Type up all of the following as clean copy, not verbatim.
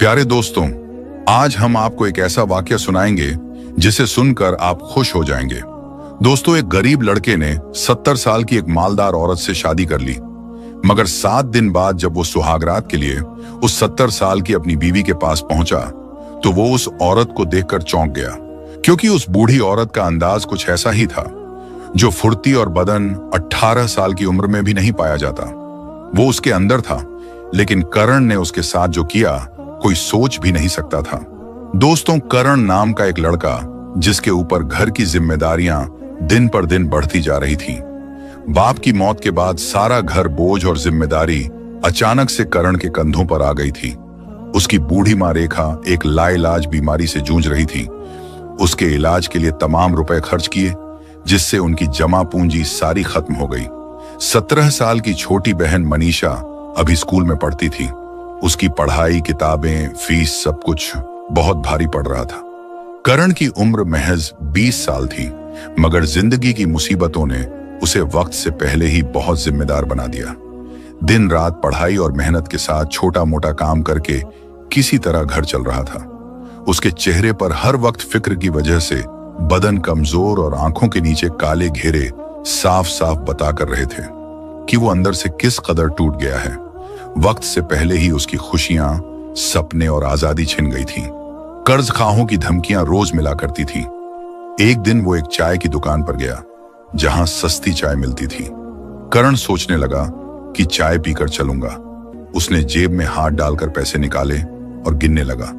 प्यारे दोस्तों, आज हम आपको एक ऐसा वाकया सुनाएंगे जिसे सुनकर आप खुश हो जाएंगे। दोस्तों, एक गरीब लड़के ने 70 साल की एक मालदार औरत से शादी कर ली, मगर 7 दिन बाद जब वो सुहागरात के लिए उस 70 साल की अपनी बीवी के पास पहुंचा तो वो उस औरत को देखकर चौंक गया, क्योंकि उस बूढ़ी औरत का अंदाज कुछ ऐसा ही था जो फुर्ती और बदन 18 साल की उम्र में भी नहीं पाया जाता। वो उसके अंदर था, लेकिन करण ने उसके साथ जो किया कोई सोच भी नहीं सकता था। दोस्तों, करण नाम का एक लड़का जिसके ऊपर घर की जिम्मेदारियां दिन पर दिन बढ़ती जा रही थी। बाप की मौत के बाद सारा घर बोझ और जिम्मेदारी अचानक से करण के कंधों पर आ गई थी। उसकी बूढ़ी मां रेखा एक लाइलाज बीमारी से जूझ रही थी। उसके इलाज के लिए तमाम रुपए खर्च किए, जिससे उनकी जमा पूंजी सारी खत्म हो गई। 17 साल की छोटी बहन मनीषा अभी स्कूल में पढ़ती थी। उसकी पढ़ाई, किताबें, फीस सब कुछ बहुत भारी पड़ रहा था। करण की उम्र महज 20 साल थी, मगर जिंदगी की मुसीबतों ने उसे वक्त से पहले ही बहुत जिम्मेदार बना दिया। दिन रात पढ़ाई और मेहनत के साथ छोटा मोटा काम करके किसी तरह घर चल रहा था। उसके चेहरे पर हर वक्त फिक्र की वजह से बदन कमजोर और आंखों के नीचे काले घेरे साफ साफ बता कर रहे थे कि वो अंदर से किस कदर टूट गया है। वक्त से पहले ही उसकी खुशियां, सपने और आजादी छिन गई थी। कर्ज खाहों की धमकियां रोज मिला करती थी। एक दिन वो एक चाय की दुकान पर गया जहां सस्ती चाय मिलती थी। करण सोचने लगा कि चाय पीकर चलूंगा। उसने जेब में हाथ डालकर पैसे निकाले और गिनने लगा।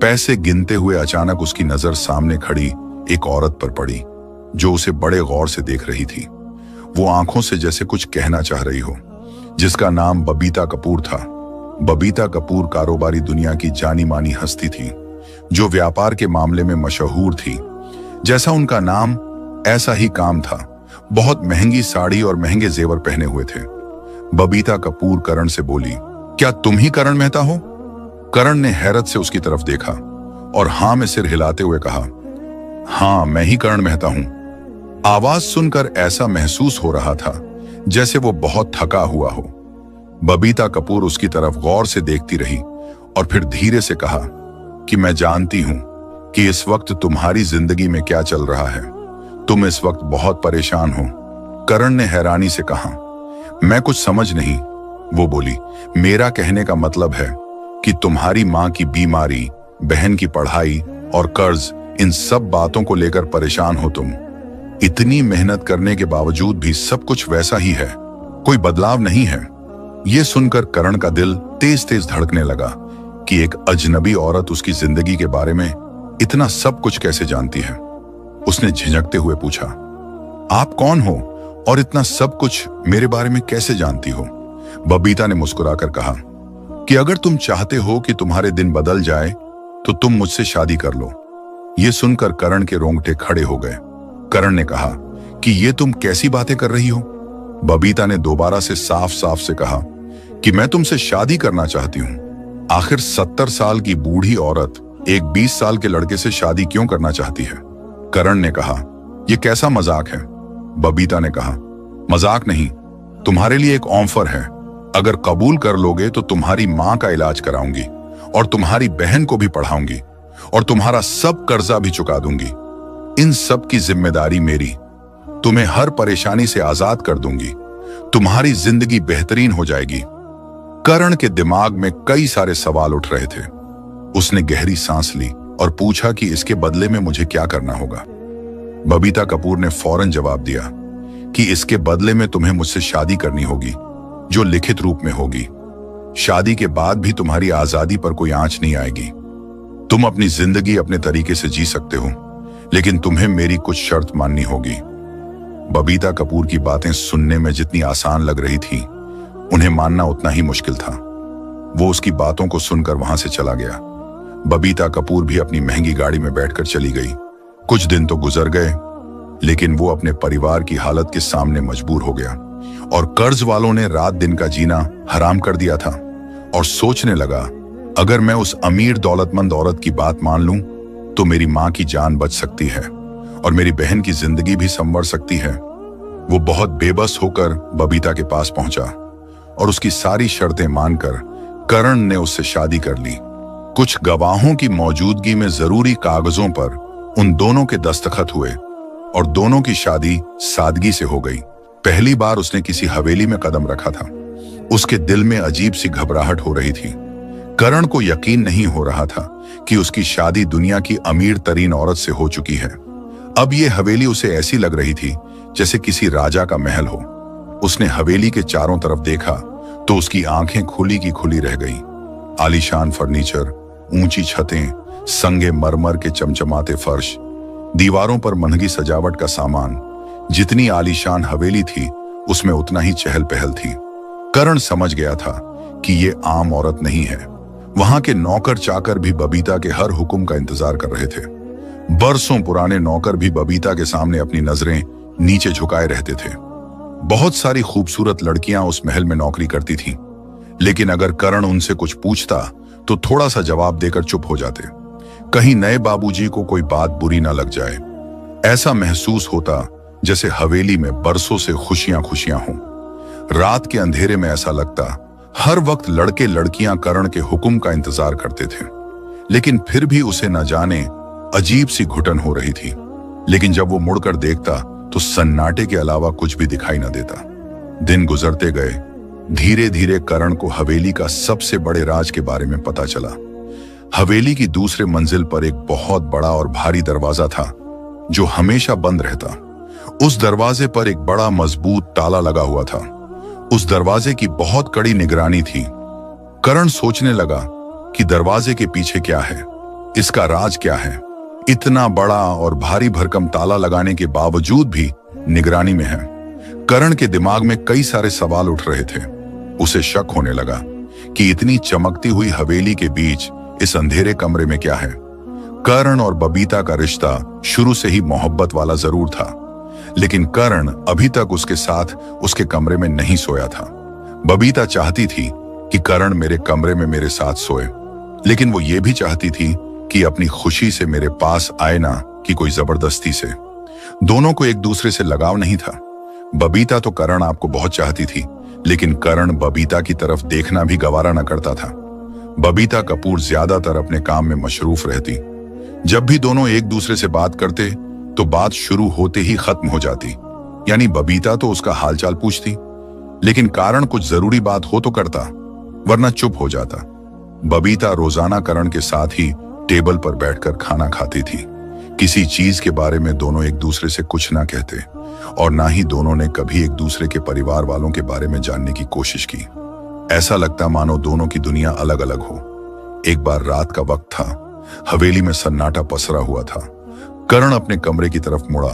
पैसे गिनते हुए अचानक उसकी नजर सामने खड़ी एक औरत पर पड़ी जो उसे बड़े गौर से देख रही थी। वो आंखों से जैसे कुछ कहना चाह रही हो, जिसका नाम बबीता कपूर था। बबीता कपूर कारोबारी दुनिया की जानी मानी हस्ती थी, जो व्यापार के मामले में मशहूर थी। जैसा उनका नाम ऐसा ही काम था। बहुत महंगी साड़ी और महंगे जेवर पहने हुए थे। बबीता कपूर करण से बोली, क्या तुम ही करण मेहता हो? करण ने हैरत से उसकी तरफ देखा और हाँ में सिर हिलाते हुए कहा, हाँ, मैं ही करण मेहता हूं। आवाज सुनकर ऐसा महसूस हो रहा था जैसे वो बहुत थका हुआ हो। बबीता कपूर उसकी तरफ गौर से देखती रही और फिर धीरे से कहा कि मैं जानती हूं कि इस वक्त तुम्हारी जिंदगी में क्या चल रहा है। तुम इस वक्त बहुत परेशान हो। करण ने हैरानी से कहा, मैं कुछ समझ नहीं। वो बोली, मेरा कहने का मतलब है कि तुम्हारी मां की बीमारी, बहन की पढ़ाई और कर्ज, इन सब बातों को लेकर परेशान हो तुम। इतनी मेहनत करने के बावजूद भी सब कुछ वैसा ही है, कोई बदलाव नहीं है। ये सुनकर करण का दिल तेज तेज धड़कने लगा कि एक अजनबी औरत उसकी जिंदगी के बारे में इतना सब कुछ कैसे जानती है। उसने झिझकते हुए पूछा, आप कौन हो और इतना सब कुछ मेरे बारे में कैसे जानती हो? बबीता ने मुस्कुराकर कहा कि अगर तुम चाहते हो कि तुम्हारे दिन बदल जाए तो तुम मुझसे शादी कर लो। ये सुनकर करण के रोंगटे खड़े हो गए। करण ने कहा कि ये तुम कैसी बातें कर रही हो? बबीता ने दोबारा से साफ साफ से कहा कि मैं तुमसे शादी करना चाहती हूं। आखिर 70 साल की बूढ़ी औरत एक 20 साल के लड़के से शादी क्यों करना चाहती है? करण ने कहा, यह कैसा मजाक है? बबीता ने कहा, मजाक नहीं, तुम्हारे लिए एक ऑफर है। अगर कबूल कर लोगे तो तुम्हारी मां का इलाज कराऊंगी और तुम्हारी बहन को भी पढ़ाऊंगी और तुम्हारा सब कर्जा भी चुका दूंगी। इन सब की जिम्मेदारी मेरी। तुम्हें हर परेशानी से आजाद कर दूंगी। तुम्हारी जिंदगी बेहतरीन हो जाएगी। करण के दिमाग में कई सारे सवाल उठ रहे थे। उसने गहरी सांस ली और पूछा कि इसके बदले में मुझे क्या करना होगा? बबीता कपूर ने फौरन जवाब दिया कि इसके बदले में तुम्हें मुझसे शादी करनी होगी, जो लिखित रूप में होगी। शादी के बाद भी तुम्हारी आजादी पर कोई आंच नहीं आएगी। तुम अपनी जिंदगी अपने तरीके से जी सकते हो, लेकिन तुम्हें मेरी कुछ शर्त माननी होगी। बबीता कपूर की बातें सुनने में जितनी आसान लग रही थी, उन्हें मानना उतना ही मुश्किल था। वो उसकी बातों को सुनकर वहां से चला गया। बबीता कपूर भी अपनी महंगी गाड़ी में बैठकर चली गई। कुछ दिन तो गुजर गए, लेकिन वो अपने परिवार की हालत के सामने मजबूर हो गया और कर्ज वालों ने रात दिन का जीना हराम कर दिया था। और सोचने लगा, अगर मैं उस अमीर दौलतमंद औरत की बात मान लूं तो मेरी मां की जान बच सकती है और मेरी बहन की जिंदगी भी संवर सकती है। वो बहुत बेबस होकर बबीता के पास पहुंचा और उसकी सारी शर्तें मानकर करण ने उससे शादी कर ली। कुछ गवाहों की मौजूदगी में जरूरी कागजों पर उन दोनों के दस्तखत हुए और दोनों की शादी सादगी से हो गई। पहली बार उसने किसी हवेली में कदम रखा था। उसके दिल में अजीब सी घबराहट हो रही थी। करण को यकीन नहीं हो रहा था कि उसकी शादी दुनिया की अमीर तरीन औरत से हो चुकी है। अब ये हवेली उसे ऐसी लग रही थी जैसे किसी राजा का महल हो। उसने हवेली के चारों तरफ देखा तो उसकी आंखें खुली की खुली रह गईं। आलीशान फर्नीचर, ऊंची छतें, संगे मरमर के चमचमाते फर्श, दीवारों पर महंगी सजावट का सामान। जितनी आलीशान हवेली थी उसमें उतना ही चहल पहल थी। करण समझ गया था कि ये आम औरत नहीं है। वहां के नौकर चाकर भी बबीता के हर हुक्म का इंतजार कर रहे थे। बरसों पुराने नौकर भी बबीता के सामने अपनी नजरें नीचे झुकाए रहते थे। बहुत सारी खूबसूरत लड़कियां उस महल में नौकरी करती थीं, लेकिन अगर करण उनसे कुछ पूछता तो थोड़ा सा जवाब देकर चुप हो जाते। कहीं नए बाबूजी को कोई बात बुरी ना लग जाए। ऐसा महसूस होता जैसे हवेली में बरसों से खुशियां खुशियां हों। रात के अंधेरे में ऐसा लगता हर वक्त लड़के लड़कियां करण के हुक्म का इंतजार करते थे, लेकिन फिर भी उसे न जाने अजीब सी घुटन हो रही थी। लेकिन जब वो मुड़कर देखता तो सन्नाटे के अलावा कुछ भी दिखाई न देता। दिन गुजरते गए। धीरे धीरे करण को हवेली का सबसे बड़े राज के बारे में पता चला। हवेली की दूसरे मंजिल पर एक बहुत बड़ा और भारी दरवाजा था जो हमेशा बंद रहता। उस दरवाजे पर एक बड़ा मजबूत ताला लगा हुआ था। उस दरवाजे की बहुत कड़ी निगरानी थी। करण सोचने लगा कि दरवाजे के पीछे क्या है, इसका राज क्या है। इतना बड़ा और भारी भरकम ताला लगाने के बावजूद भी निगरानी में है। करण के दिमाग में कई सारे सवाल उठ रहे थे। उसे शक होने लगा कि इतनी चमकती हुई हवेली के बीच इस अंधेरे कमरे में क्या है। करण और बबीता का रिश्ता शुरू से ही मोहब्बत वाला जरूर था, लेकिन करण अभी तक उसके साथ उसके कमरे में नहीं सोया था। बबीता चाहती थी कि करण मेरे कमरे में मेरे साथ सोए, लेकिन वो ये भी चाहती थी कि अपनी खुशी से मेरे पास आए ना कि कोई जबरदस्ती से। दोनों को एक दूसरे से लगाव नहीं था। बबीता तो करण आपको बहुत चाहती थी, लेकिन करण बबीता की तरफ देखना भी गवारा न करता था। बबीता कपूर ज्यादातर अपने काम में मशरूफ रहती। जब भी दोनों एक दूसरे से बात करते तो बात शुरू होते ही खत्म हो जाती। यानी बबीता तो उसका हालचाल पूछती, लेकिन कारण कुछ जरूरी बात हो तो करता, वरना चुप हो जाता। बबीता रोजाना करण के साथ ही टेबल पर बैठकर खाना खाती थी। किसी चीज के बारे में दोनों एक दूसरे से कुछ ना कहते और ना ही दोनों ने कभी एक दूसरे के परिवार वालों के बारे में जानने की कोशिश की। ऐसा लगता मानो दोनों की दुनिया अलग अलग हो। एक बार रात का वक्त था। हवेली में सन्नाटा पसरा हुआ था। करण अपने कमरे की तरफ मुड़ा,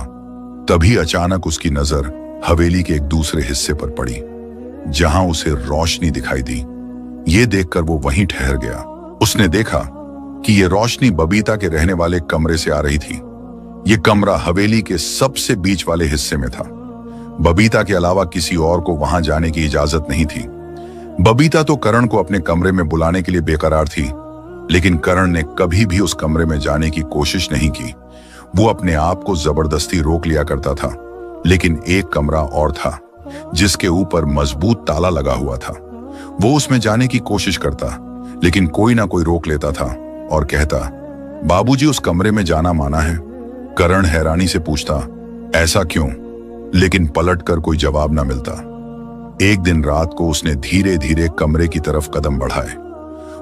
तभी अचानक उसकी नजर हवेली के एक दूसरे हिस्से पर पड़ी, जहां उसे रोशनी दिखाई दी। ये देखकर वो वहीं ठहर गया। उसने देखा कि ये रोशनी बबीता के रहने वाले कमरे से आ रही थी। ये कमरा हवेली के सबसे बीच वाले हिस्से में था। बबीता के अलावा किसी और को वहां जाने की इजाजत नहीं थी। बबीता तो करण को अपने कमरे में बुलाने के लिए बेकरार थी, लेकिन करण ने कभी भी उस कमरे में जाने की कोशिश नहीं की। वो अपने आप को जबरदस्ती रोक लिया करता था। लेकिन एक कमरा और था जिसके ऊपर मजबूत ताला लगा हुआ था। वो उसमें जाने की कोशिश करता, लेकिन कोई ना कोई रोक लेता था और कहता, बाबूजी उस कमरे में जाना माना है। करण हैरानी से पूछता, ऐसा क्यों? लेकिन पलटकर कोई जवाब ना मिलता। एक दिन रात को उसने धीरे धीरे कमरे की तरफ कदम बढ़ाए।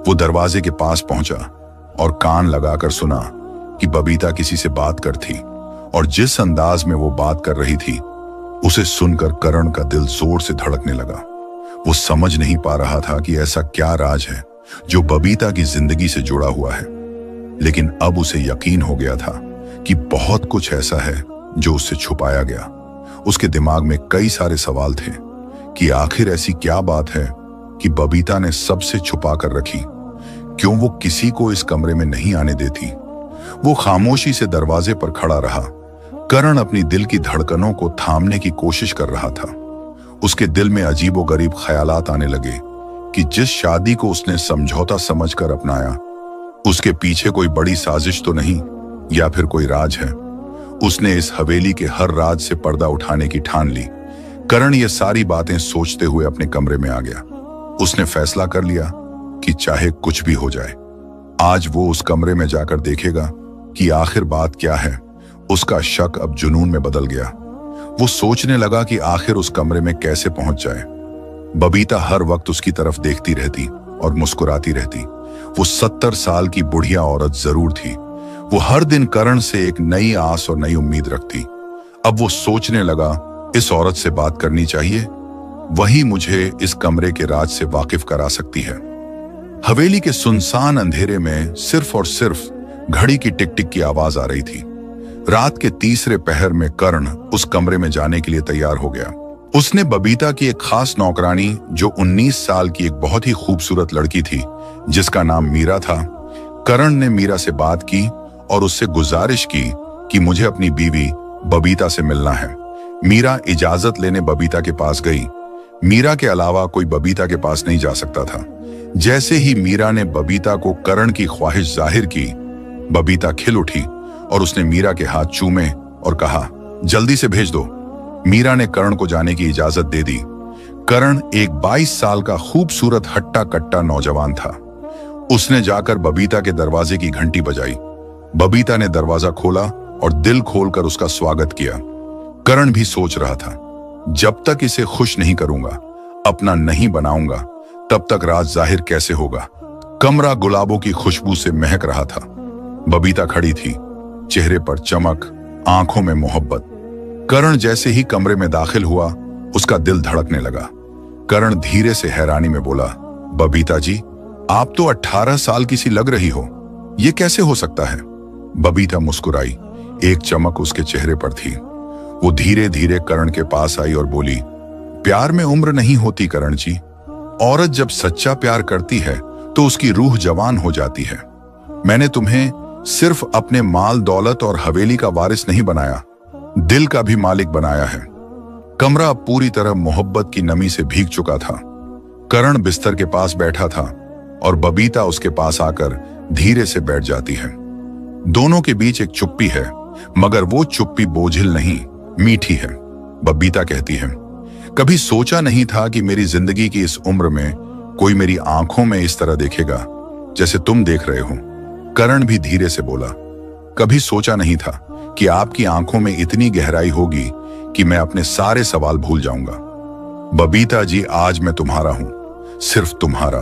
वो दरवाजे के पास पहुंचा और कान लगाकर सुना कि बबीता किसी से बात करती, और जिस अंदाज में वो बात कर रही थी उसे सुनकर करण का दिल जोर से धड़कने लगा। वो समझ नहीं पा रहा था कि ऐसा क्या राज है जो बबीता की जिंदगी से जुड़ा हुआ है, लेकिन अब उसे यकीन हो गया था कि बहुत कुछ ऐसा है जो उससे छुपाया गया। उसके दिमाग में कई सारे सवाल थे कि आखिर ऐसी क्या बात है कि बबीता ने सबसे छुपा कर रखी। क्यों वो किसी को इस कमरे में नहीं आने देती? वो खामोशी से दरवाजे पर खड़ा रहा। करण अपनी दिल की धड़कनों को थामने की कोशिश कर रहा था। उसके दिल में अजीबोगरीब ख्यालात आने लगे कि जिस शादी को उसने समझौता समझकर अपनाया, उसके पीछे कोई बड़ी साजिश तो नहीं, या फिर कोई राज है। उसने इस हवेली के हर राज से पर्दा उठाने की ठान ली। करण ये सारी बातें सोचते हुए अपने कमरे में आ गया। उसने फैसला कर लिया कि चाहे कुछ भी हो जाए, आज वो उस कमरे में जाकर देखेगा कि आखिर बात क्या है। उसका शक अब जुनून में बदल गया। वो सोचने लगा कि आखिर उस कमरे में कैसे पहुंच जाए। बबीता हर वक्त उसकी तरफ देखती रहती और मुस्कुराती रहती। वो 70 साल की बुढ़िया औरत जरूर थी। वो हर दिन करण से एक नई आस और नई उम्मीद रखती। अब वो सोचने लगा, इस औरत से बात करनी चाहिए, वही मुझे इस कमरे के राज से वाकिफ करा सकती है। हवेली के सुनसान अंधेरे में सिर्फ और सिर्फ घड़ी की टिक टिक की आवाज आ रही थी। रात के तीसरे पहर में कर्ण उस कमरे में जाने के लिए तैयार हो गया। उसने बबीता की एक खास नौकरानी, जो 19 साल की एक बहुत ही खूबसूरत लड़की थी जिसका नाम मीरा था। करण ने मीरा से बात की और उससे गुजारिश की कि मुझे अपनी बीवी बबीता से मिलना है। मीरा इजाजत लेने बबीता के पास गई। मीरा के अलावा कोई बबीता के पास नहीं जा सकता था। जैसे ही मीरा ने बबीता को करण की ख्वाहिश जाहिर की, बबीता खिल उठी और उसने मीरा के हाथ चूमे और कहा, जल्दी से भेज दो। मीरा ने करण को जाने की इजाजत दे दी। करण एक 22 साल का खूबसूरत हट्टा कट्टा नौजवान था। उसने जाकर बबीता के दरवाजे की घंटी बजाई। बबीता ने दरवाजा खोला और दिल खोलकर उसका स्वागत किया। करण भी सोच रहा था, जब तक इसे खुश नहीं करूंगा, अपना नहीं बनाऊंगा, तब तक राज जाहिर कैसे होगा। कमरा गुलाबों की खुशबू से महक रहा था। बबीता खड़ी थी, चेहरे पर चमक, आंखों में मोहब्बत। करण जैसे ही कमरे में दाखिल हुआ, उसका दिल धड़कने लगा। करण धीरे से हैरानी में बोला, बबीता जी, आप तो 18 साल की सी लग रही हो, ये कैसे हो सकता है? बबीता मुस्कुराई। एक चमक उसके चेहरे पर थी। वो धीरे धीरे करण के पास आई और बोली, प्यार में उम्र नहीं होती करण जी। औरत जब सच्चा प्यार करती है तो उसकी रूह जवान हो जाती है। मैंने तुम्हें सिर्फ अपने माल दौलत और हवेली का वारिस नहीं बनाया, दिल का भी मालिक बनाया है। कमरा अब पूरी तरह मोहब्बत की नमी से भीग चुका था। करण बिस्तर के पास बैठा था और बबीता उसके पास आकर धीरे से बैठ जाती है। दोनों के बीच एक चुप्पी है, मगर वो चुप्पी बोझिल नहीं, मीठी है। बबीता कहती है, कभी सोचा नहीं था कि मेरी जिंदगी की इस उम्र में कोई मेरी आंखों में इस तरह देखेगा जैसे तुम देख रहे हो। करण भी धीरे से बोला, कभी सोचा नहीं था कि आपकी आंखों में इतनी गहराई होगी कि मैं अपने सारे सवाल भूल जाऊंगा। बबीता जी, आज मैं तुम्हारा हूं, सिर्फ तुम्हारा।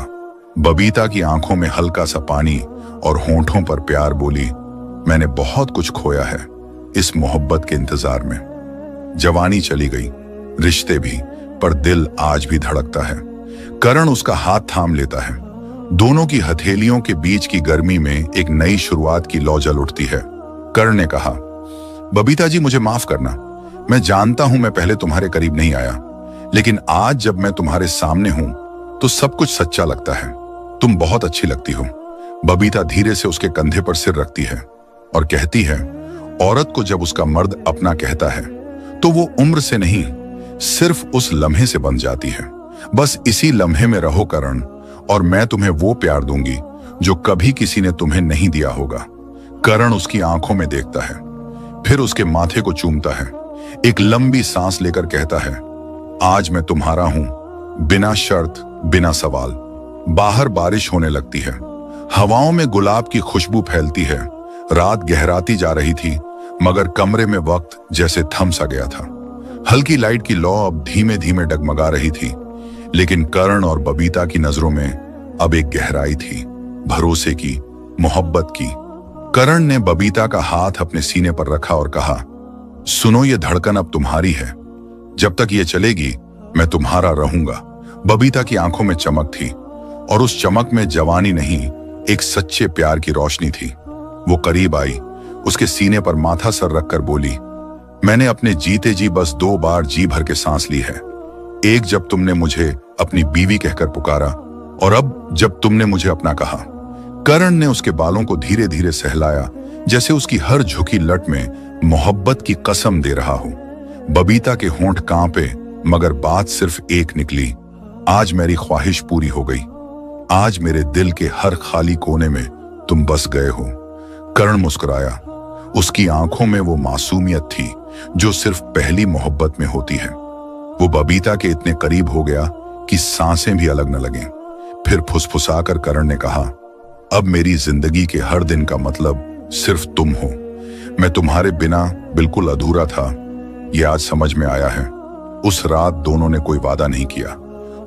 बबीता की आंखों में हल्का सा पानी और होंठों पर प्यार बोली, मैंने बहुत कुछ खोया है इस मोहब्बत के इंतजार में। जवानी चली गई, रिश्ते भी, पर दिल आज भी धड़कता है। करण उसका हाथ थाम लेता है। दोनों की हथेलियों के बीच की गर्मी में एक नई शुरुआत की लौ जल उठती है। करण ने कहा, बबीता जी, मुझे माफ करना। मैं जानता हूं मैं पहले तुम्हारे करीब नहीं आया, लेकिन आज जब मैं तुम्हारे सामने हूं तो सब कुछ सच्चा लगता है। तुम बहुत अच्छी लगती हो। बबीता धीरे से उसके कंधे पर सिर रखती है और कहती है, औरत को जब उसका मर्द अपना कहता है तो वो उम्र से नहीं, सिर्फ उस लम्हे से बन जाती है। बस इसी लम्हे में रहो करण, और मैं तुम्हें वो प्यार दूंगी जो कभी किसी ने तुम्हें नहीं दिया होगा। करण उसकी आंखों में देखता है, फिर उसके माथे को चूमता है। एक लंबी सांस लेकर कहता है, आज मैं तुम्हारा हूं, बिना शर्त, बिना सवाल। बाहर बारिश होने लगती है। हवाओं में गुलाब की खुशबू फैलती है। रात गहराती जा रही थी, मगर कमरे में वक्त जैसे थम सा गया था। हल्की लाइट की लौ अब धीमे धीमे डगमगा रही थी, लेकिन करण और बबीता की नजरों में अब एक गहराई थी, भरोसे की, मोहब्बत की। करण ने बबीता का हाथ अपने सीने पर रखा और कहा, सुनो, ये धड़कन अब तुम्हारी है। जब तक ये चलेगी मैं तुम्हारा रहूंगा। बबीता की आंखों में चमक थी, और उस चमक में जवानी नहीं, एक सच्चे प्यार की रोशनी थी। वो करीब आई, उसके सीने पर माथा सर रखकर बोली, मैंने अपने जीते जी बस 2 बार जी भर के सांस ली है। एक जब तुमने मुझे अपनी बीवी कहकर पुकारा, और अब जब तुमने मुझे अपना कहा। करण ने उसके बालों को धीरे धीरे सहलाया, जैसे उसकी हर झुकी लट में मोहब्बत की कसम दे रहा हो। बबीता के होंठ कांपे, मगर बात सिर्फ एक निकली, आज मेरी ख्वाहिश पूरी हो गई। आज मेरे दिल के हर खाली कोने में तुम बस गए हो। करण मुस्कुराया। उसकी आंखों में वो मासूमियत थी जो सिर्फ पहली मोहब्बत में होती है। वो बबीता के इतने करीब हो गया कि सांसें भी अलग न लगें। फिर फुसफुसाकर करण ने कहा, अब मेरी जिंदगी के हर दिन का मतलब सिर्फ तुम हो। मैं तुम्हारे बिना बिल्कुल अधूरा था, ये आज समझ में आया है। उस रात दोनों ने कोई वादा नहीं किया,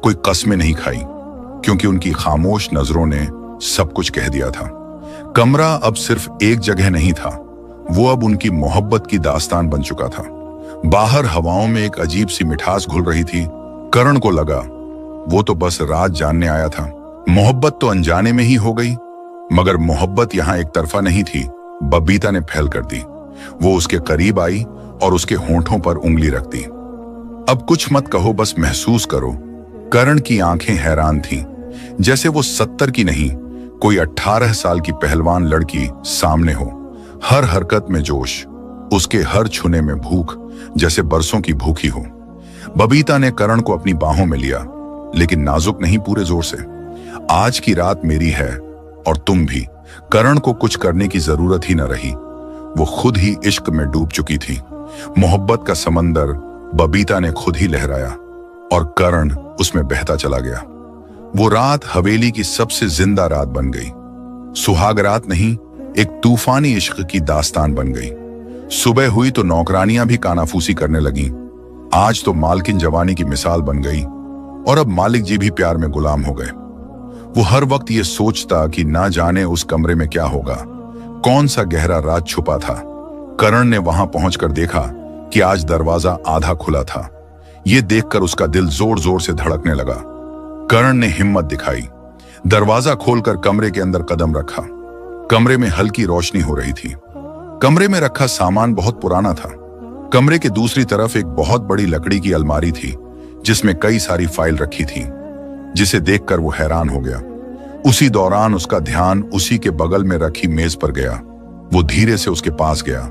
कोई कस्में नहीं खाई, क्योंकि उनकी खामोश नजरों ने सब कुछ कह दिया था। कमरा अब सिर्फ एक जगह नहीं था, वो अब उनकी मोहब्बत की दास्तान बन चुका था। बाहर हवाओं में एक अजीब सी मिठास घुल रही थी। करण को लगा वो तो बस रात जानने आया था, मोहब्बत तो अनजाने में ही हो गई। मगर मोहब्बत यहां एक तरफा नहीं थी, बबीता ने पहल कर दी। वो उसके करीब आई और उसके होंठों पर उंगली रख दी। अब कुछ मत कहो, बस महसूस करो। करण की आंखें हैरान थीं, जैसे वो 70 की नहीं, कोई 18 साल की पहलवान लड़की सामने हो। हर हरकत में जोश, उसके हर छूने में भूख, जैसे बरसों की भूखी हो। बबीता ने करण को अपनी बाहों में लिया, लेकिन नाजुक नहीं, पूरे जोर से। आज की रात मेरी है और तुम भी। करण को कुछ करने की जरूरत ही न रही, वो खुद ही इश्क में डूब चुकी थी। मोहब्बत का समंदर बबीता ने खुद ही लहराया और करण उसमें बहता चला गया। वो रात हवेली की सबसे जिंदा रात बन गई। सुहाग रात नहीं, एक तूफानी इश्क की दास्तान बन गई। सुबह हुई तो नौकरानियां भी कानाफूसी करने लगीं। आज तो मालकिन जवानी की मिसाल बन गई और अब मालिक जी भी प्यार में गुलाम हो गए। वो हर वक्त ये सोचता कि ना जाने उस कमरे में क्या होगा, कौन सा गहरा राज छुपा था। करण ने वहां पहुंचकर देखा कि आज दरवाजा आधा खुला था। ये देखकर उसका दिल जोर जोर से धड़कने लगा। करण ने हिम्मत दिखाई, दरवाजा खोलकर कमरे के अंदर कदम रखा। कमरे में हल्की रोशनी हो रही थी। कमरे में रखा सामान बहुत पुराना था। कमरे के दूसरी तरफ एक बहुत बड़ी लकड़ी की अलमारी थी, जिसमें कई सारी फाइल रखी थी, जिसे देखकर वो हैरान हो गया। उसी दौरान उसका ध्यान उसी के बगल में रखी मेज पर गया। वो धीरे से उसके पास गया।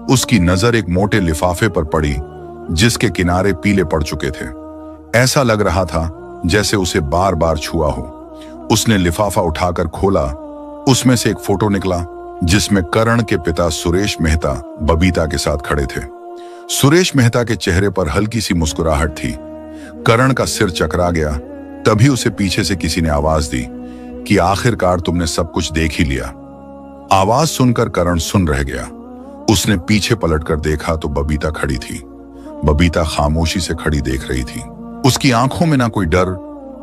उसकी नजर एक मोटे लिफाफे पर पड़ी, जिसके किनारे पीले पड़ चुके थे। ऐसा लग रहा था जैसे उसे बार बार छुआ हो। उसने लिफाफा उठाकर खोला। उसमें से एक फोटो निकला, जिसमें करण के पिता सुरेश मेहता बबीता के साथ खड़े थे। सुरेश मेहता के चेहरे पर हल्की सी मुस्कुराहट थी। करण का सिर चकरा गया। तभी उसे पीछे से किसी ने आवाज दी कि आखिरकार तुमने सब कुछ देख ही लिया। आवाज सुनकर करण सुन रह गया। उसने पीछे पलटकर देखा तो बबीता खड़ी थी। बबीता खामोशी से खड़ी देख रही थी। उसकी आंखों में ना कोई डर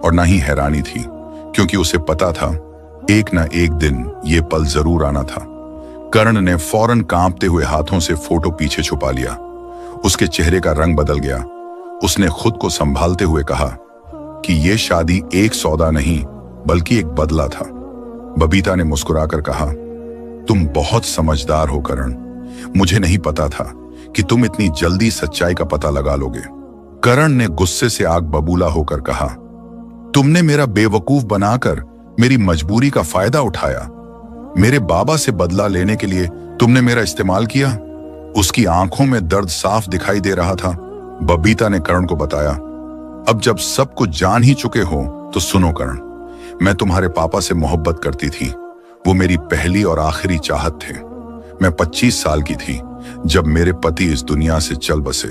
और ना ही हैरानी थी, क्योंकि उसे पता था एक ना एक दिन ये पल जरूर आना था। करण ने फौरन कांपते हुए हाथों से फोटो पीछे छुपा लिया। उसके चेहरे का रंग बदल गया। उसने खुद को संभालते हुए कहा कि यह शादी एक सौदा नहीं, बल्कि एक बदला था। बबीता ने मुस्कुराकर कहा, तुम बहुत समझदार हो करण। मुझे नहीं पता था कि तुम इतनी जल्दी सच्चाई का पता लगा लोगे। करण ने गुस्से से आग बबूला होकर कहा, तुमने मेरा बेवकूफ बनाकर मेरी मजबूरी का फायदा उठाया। मेरे बाबा से बदला लेने के लिए तुमने मेरा इस्तेमाल किया। उसकी आंखों में दर्द साफ दिखाई दे रहा था। बबीता ने करण को बताया, अब जब सब कुछ जान ही चुके हो तो सुनो करण, मैं तुम्हारे पापा से मोहब्बत करती थी। वो मेरी पहली और आखिरी चाहत थे। मैं 25 साल की थी जब मेरे पति इस दुनिया से चल बसे।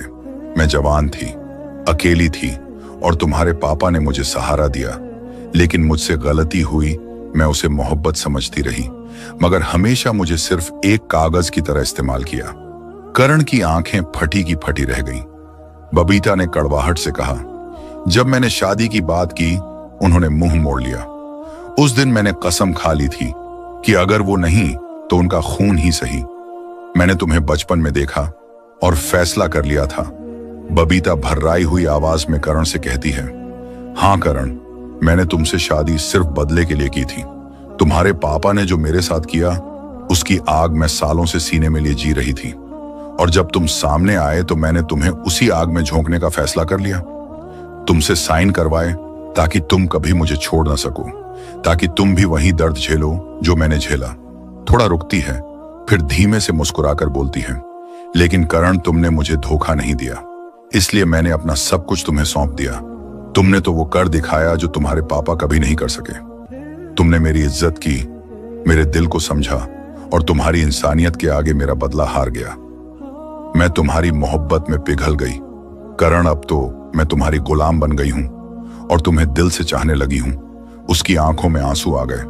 मैं जवान थी, अकेली थी और तुम्हारे पापा ने मुझे सहारा दिया। लेकिन मुझसे गलती हुई। मैं उसे मोहब्बत समझती रही, मगर हमेशा मुझे सिर्फ एक कागज की तरह इस्तेमाल किया। करण की आंखें फटी की फटी रह गईं। बबीता ने कड़वाहट से कहा, जब मैंने शादी की बात की, उन्होंने मुंह मोड़ लिया। उस दिन मैंने कसम खा ली थी कि अगर वो नहीं तो उनका खून ही सही। मैंने तुम्हें बचपन में देखा और फैसला कर लिया था। बबीता भर्राई हुई आवाज में करण से कहती है, हाँ करण, मैंने तुमसे शादी सिर्फ बदले के लिए की थी। तुम्हारे पापा ने जो मेरे साथ किया, उसकी आग मैं सालों से सीने में लिए जी रही थी। और जब तुम सामने आए तो मैंने तुम्हें उसी आग में झोंकने का फैसला कर लिया। तुमसे साइन करवाए ताकि तुम कभी मुझे छोड़ ना सको, ताकि तुम भी वही दर्द झेलो जो मैंने झेला। थोड़ा रुकती है, फिर धीमे से मुस्कुराकर बोलती है, लेकिन करण, तुमने मुझे धोखा नहीं दिया, इसलिए मैंने अपना सब कुछ तुम्हें सौंप दिया। तुमने तो वो कर दिखाया जो तुम्हारे पापा कभी नहीं कर सके। तुमने मेरी इज्जत की, मेरे दिल को समझा और तुम्हारी इंसानियत के आगे मेरा बदला हार गया। मैं तुम्हारी मोहब्बत में पिघल गई। करण, अब तो मैं तुम्हारी गुलाम बन गई हूं और तुम्हें दिल से चाहने लगी हूं। उसकी आंखों में आंसू आ गए।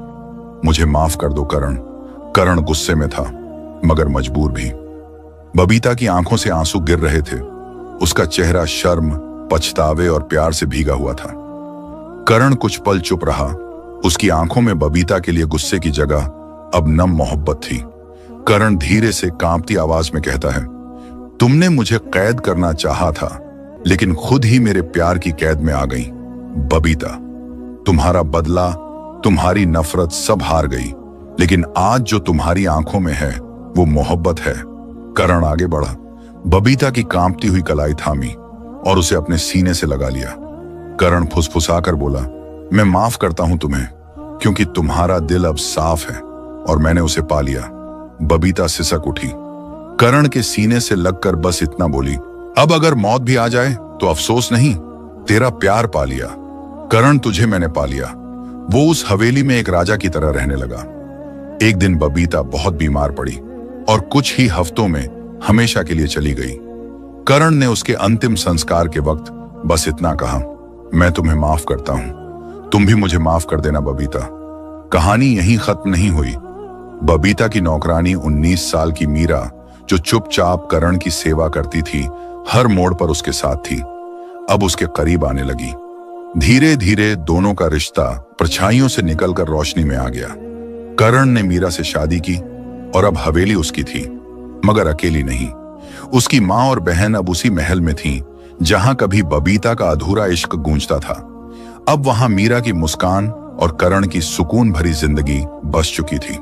मुझे माफ कर दो करण। करण गुस्से में था, मगर मजबूर भी। बबीता की आंखों से आंसू गिर रहे थे। उसका चेहरा शर्म, पछतावे और प्यार से भीगा हुआ था। करण कुछ पल चुप रहा। उसकी आंखों में बबीता के लिए गुस्से की जगह अब नम मोहब्बत थी। करण धीरे से कांपती आवाज में कहता है, तुमने मुझे कैद करना चाहा था, लेकिन खुद ही मेरे प्यार की कैद में आ गई। बबीता, तुम्हारा बदला, तुम्हारी नफरत सब हार गई, लेकिन आज जो तुम्हारी आंखों में है वो मोहब्बत है। करण आगे बढ़ा, बबीता की कांपती हुई कलाई थामी और उसे अपने सीने से लगा लिया। करण फुसफुसाकर बोला, मैं माफ करता हूं तुम्हें, क्योंकि तुम्हारा दिल अब साफ है और मैंने उसे पा लिया। बबीता सिसक उठी, करण के सीने से लगकर बस इतना बोली, अब अगर मौत भी आ जाए तो अफसोस नहीं, तेरा प्यार पा लिया। करण, तुझे मैंने पा लिया। वो उस हवेली में एक राजा की तरह रहने लगा। एक दिन बबीता बहुत बीमार पड़ी और कुछ ही हफ्तों में हमेशा के लिए चली गई। करण ने उसके अंतिम संस्कार के वक्त बस इतना कहा, मैं तुम्हें माफ करता हूं, तुम भी मुझे माफ कर देना बबीता। कहानी यहीं खत्म नहीं हुई। बबीता की नौकरानी 19 साल की मीरा, जो चुपचाप करण की सेवा करती थी, हर मोड़ पर उसके साथ थी, अब उसके करीब आने लगी। धीरे धीरे दोनों का रिश्ता परछाइयों से निकलकर रोशनी में आ गया। करण ने मीरा से शादी की और अब हवेली उसकी थी, मगर अकेली नहीं। उसकी माँ और बहन अब उसी महल में थीं, जहां कभी बबीता का अधूरा इश्क गूंजता था। अब वहां मीरा की मुस्कान और करण की सुकून भरी जिंदगी बस चुकी थी।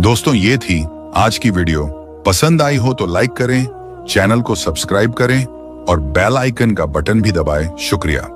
दोस्तों, ये थी आज की वीडियो। पसंद आई हो तो लाइक करें, चैनल को सब्सक्राइब करें और बेल आइकन का बटन भी दबाएं। शुक्रिया।